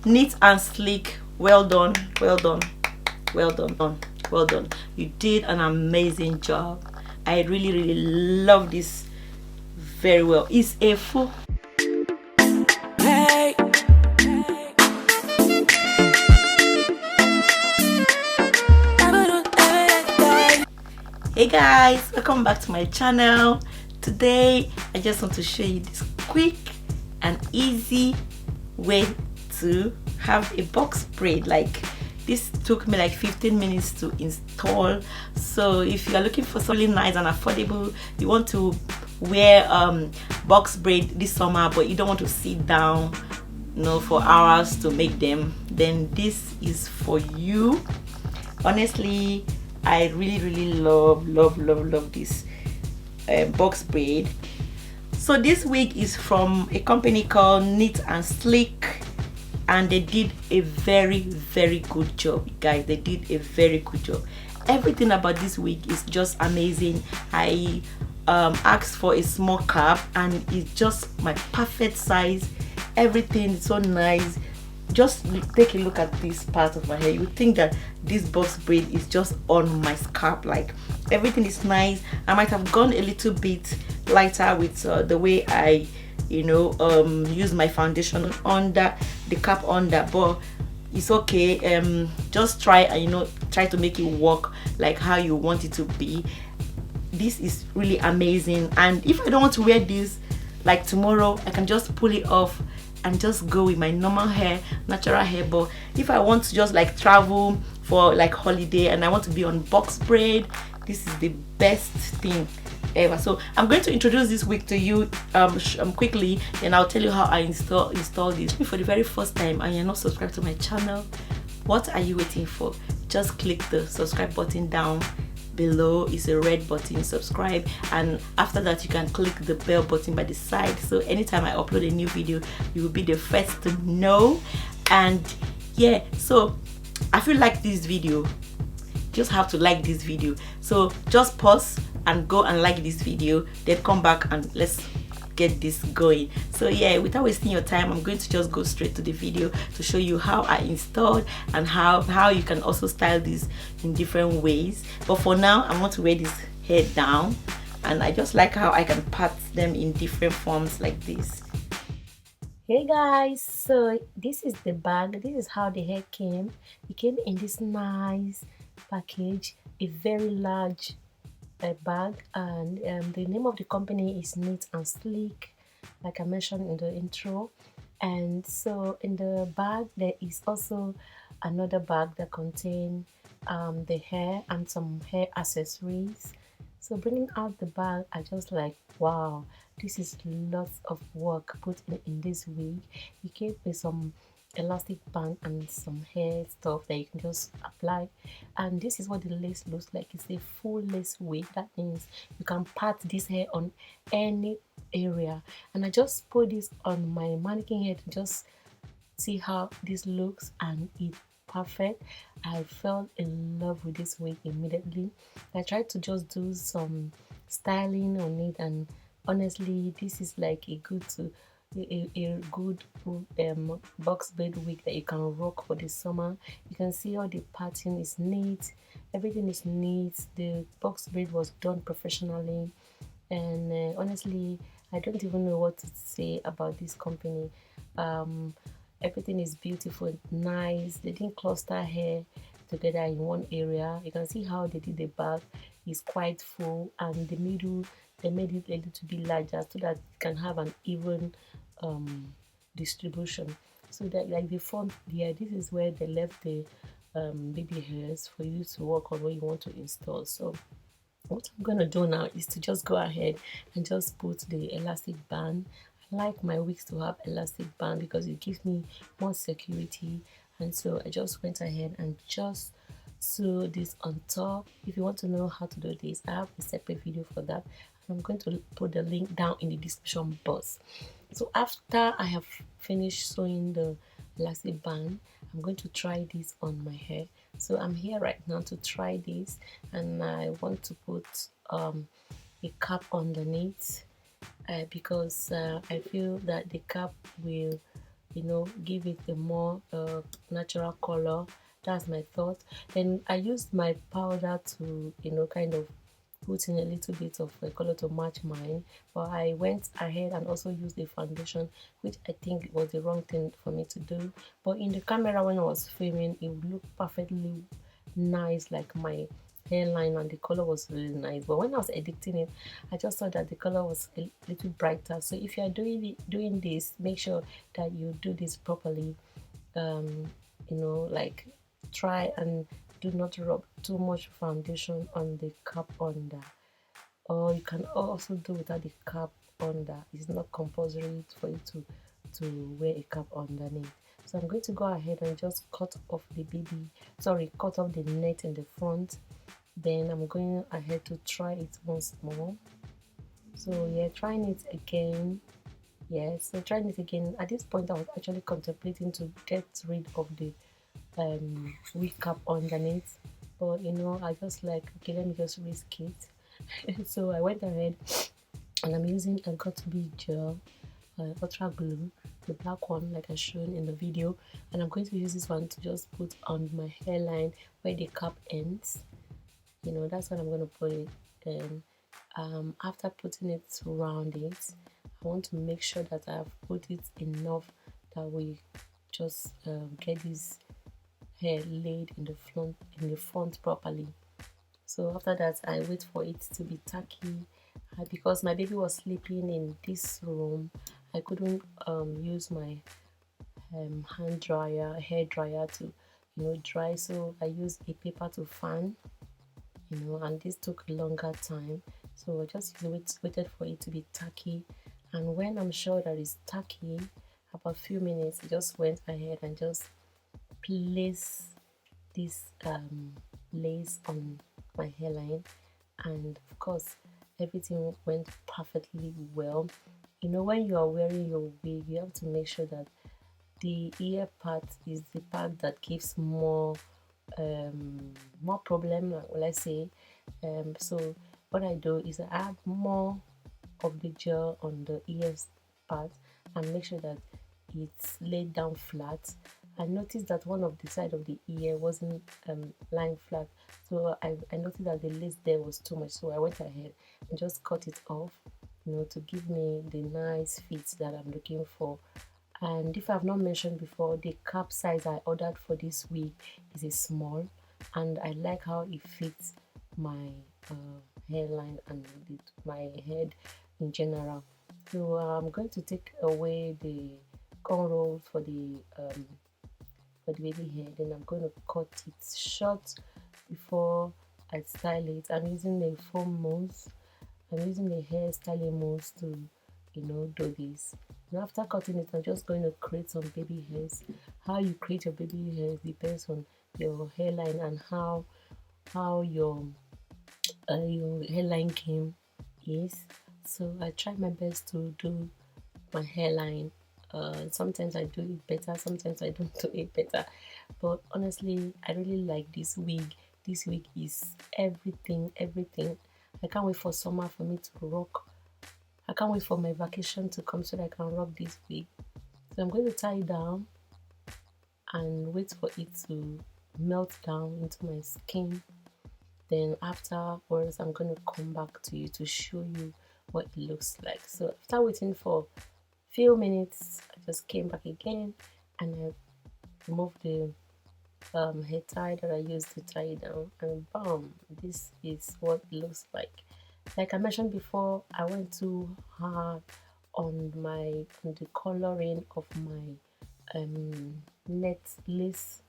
Neat and Sleek, well done, well done, well done, well done. You did an amazing job. I really love this very well. It's a full Hey guys, welcome back to my channel. Today I just want to show you this quick and easy way to have a box braid. Like, this took me like 15 minutes to install. So if you are looking for something nice and affordable, you want to wear box braid this summer but you don't want to sit down, you know, for hours to make them, then this is for you. Honestly, I really love this box braid. So this wig is from a company called Neatandsleek, and they did a very good job, guys. They did a very good job. Everything about this wig is just amazing. I asked for a small cap and it's just my perfect size. Everything is so nice. Just take a look at this part of my hair. You would think that this box braid is just on my scalp. Like, everything is nice. I might have gone a little bit lighter with the way I, you know, use my foundation under the cap under, but it's okay. Just try and, you know, try to make it work like how you want it to be. This is really amazing. And if I don't want to wear this like tomorrow, I can just pull it off and just go with my normal hair, natural hair. But if I want to just like travel for like holiday and I want to be on box braid, this is the best thing ever. So I'm going to introduce this wig to you quickly, and I'll tell you how I install this. For the very first time and you're not subscribed to my channel, what are you waiting for? Just click the subscribe button down below. Is a red button, subscribe, and after that you can click the bell button by the side, so anytime I upload a new video you will be the first to know. And yeah, so if you like this video, just have to like this video. So just pause and go and like this video, then come back and let's get this going. So yeah, without wasting your time, I'm going to just go straight to the video to show you how I installed and how you can also style this in different ways. But for now, I want to wear this hair down, and I just like how I can part them in different forms like this. Hey guys, so this is the bag. This is how the hair came. It came in this nice package, a very large bag, and the name of the company is Neatandsleek, like I mentioned in the intro. And so in the bag there is also another bag that contains the hair and some hair accessories. So bringing out the bag, I just like, wow, this is lots of work put in this wig. It came with some elastic band and some hair stuff that you can just apply, and this is what the lace looks like. It's a full lace wig. That means you can part this hair on any area, and I just put this on my mannequin head to just see how this looks, and it's perfect. I fell in love with this wig immediately. I tried to just do some styling on it, and honestly this is like a good box braid wig that you can rock for the summer. You can see all the pattern is neat, everything is neat. The box braid was done professionally, and honestly I don't even know what to say about this company. Everything is beautiful, nice. They didn't cluster hair together in one area. You can see how they did the back is quite full, and the middle they made it a little bit larger so that you can have an even distribution. So that, like the front here, this is where they left the baby hairs for you to work on when you want to install. So what I'm gonna do now is to just go ahead and just put the elastic band. I like my wigs to have elastic band because it gives me more security, and so I just went ahead and just sew this on top. If you want to know how to do this, I have a separate video for that. I'm going to put the link down in the description box. So after I have finished sewing the elastic band, I'm going to try this on my hair. So I'm here right now to try this, and I want to put a cap underneath because I feel that the cap will you know, give it a more natural color. That's my thought. Then I used my powder to, you know, kind of put in a little bit of a color to match mine, but I went ahead and also used the foundation, which I think was the wrong thing for me to do. But in the camera when I was filming, it would look perfectly nice, like my hairline, and the color was really nice. But when I was editing it, I just saw that the color was a little brighter. So if you are doing this, make sure that you do this properly. You know, like, try and do not rub too much foundation on the cap under, or you can also do without the cap under. It's not compulsory for you to wear a cap underneath. So I'm going to go ahead and just cut off the cut off the net in the front. Then I'm going ahead to try it once more. So yeah, trying it again. Yes, so trying it again. At this point, I was actually contemplating to get rid of the wig cap underneath, but you know, I just like, okay, let me just risk it. So I went ahead and I'm using a got be gel, ultra glue, the black one like I shown in the video, and I'm going to use this one to just put on my hairline where the cap ends. You know, that's what I'm going to put it. Then after putting it around it, I want to make sure that I've put it enough that we just get this hair laid in the front properly. So after that, I wait for it to be tacky. Because my baby was sleeping in this room, I couldn't use my hair dryer to, you know, dry. So I used a paper to fan, you know, and this took a longer time. So I just waited for it to be tacky, and when I'm sure that it's tacky, about a few minutes, I just went ahead and just place this lace on my hairline, and of course everything went perfectly well. You know, when you are wearing your wig, you have to make sure that the ear part is the part that gives more problem, will I say. So what I do is I add more of the gel on the ears part and make sure that it's laid down flat. I noticed that one of the side of the ear wasn't lying flat, so I noticed that the lace there was too much, so I went ahead and just cut it off, you know, to give me the nice fit that I'm looking for. And if I've not mentioned before, the cap size I ordered for this wig is a small, and I like how it fits my hairline and my head in general. So I'm going to take away the cornrows for the baby hair. Then I'm going to cut it short before I style it. I'm using the foam mousse. I'm using the hair styling mousse to, you know, do this. And after cutting it, I'm just going to create some baby hairs. How you create your baby hairs depends on your hairline and how your hairline game is. So I try my best to do my hairline. Sometimes I do it better, sometimes I don't do it better. But honestly, I really like this wig. This wig is everything, everything. I can't wait for summer for me to rock. I can't wait for my vacation to come so that I can rock this wig. So I'm going to tie it down and wait for it to melt down into my skin. Then afterwards, I'm going to come back to you to show you what it looks like. So after waiting for a few minutes, I just came back again and I removed the hair tie that I used to tie it down, and bam, this is what it looks like. Like I mentioned before, I went too hard on the coloring of my net lace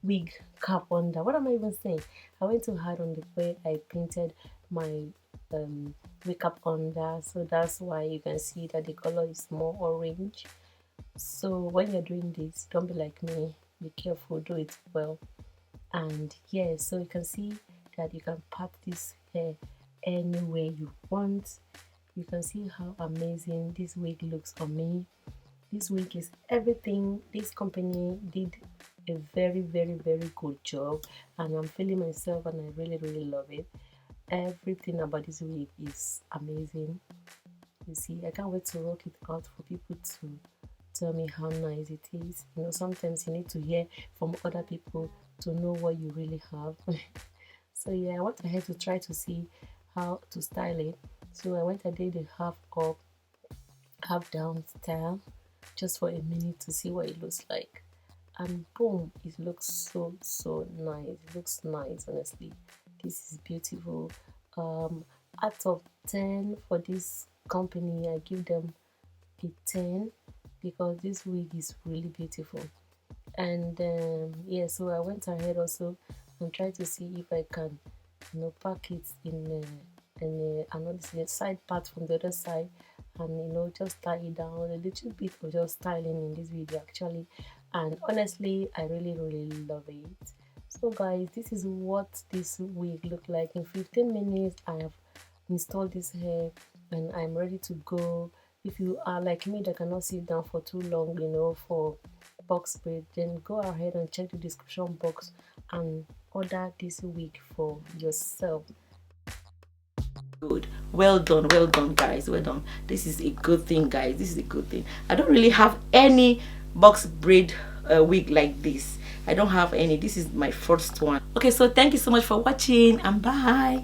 wig cap under. What am I even saying? I went too hard on the way I painted my wig cap under, so that's why you can see that the color is more orange. So when you're doing this, don't be like me. Be careful, do it well. And yeah, so you can see that you can part this hair anywhere you want. You can see how amazing this wig looks on me. This wig is everything. This company did a very, very, very good job, and I'm feeling myself, and I really, really love it. Everything about this wig is amazing. You see, I can't wait to rock it out for people to tell me how nice it is. You know, sometimes you need to hear from other people to know what you really have. So yeah, I went ahead to try to see how to style it. So I went and did the half up, half down style just for a minute to see what it looks like. And boom, it looks so nice. It looks nice, honestly. This is beautiful. Out of 10 for this company, I give them a 10 because this wig is really beautiful. And yeah, so I went ahead also and tried to see if I can, you know, pack it in another side part from the other side, and you know, just tie it down a little bit of just styling in this video actually. And honestly, I really love it. So guys, this is what this wig look like. In 15 minutes I have installed this hair and I'm ready to go. If you are like me that cannot sit down for too long, you know, for box braid, then go ahead and check the description box and order this wig for yourself. Good, well done guys, well done. This is a good thing guys, this is a good thing. I don't really have any box braid wig like this. I don't have any. This is my first one. Okay, so thank you so much for watching and bye.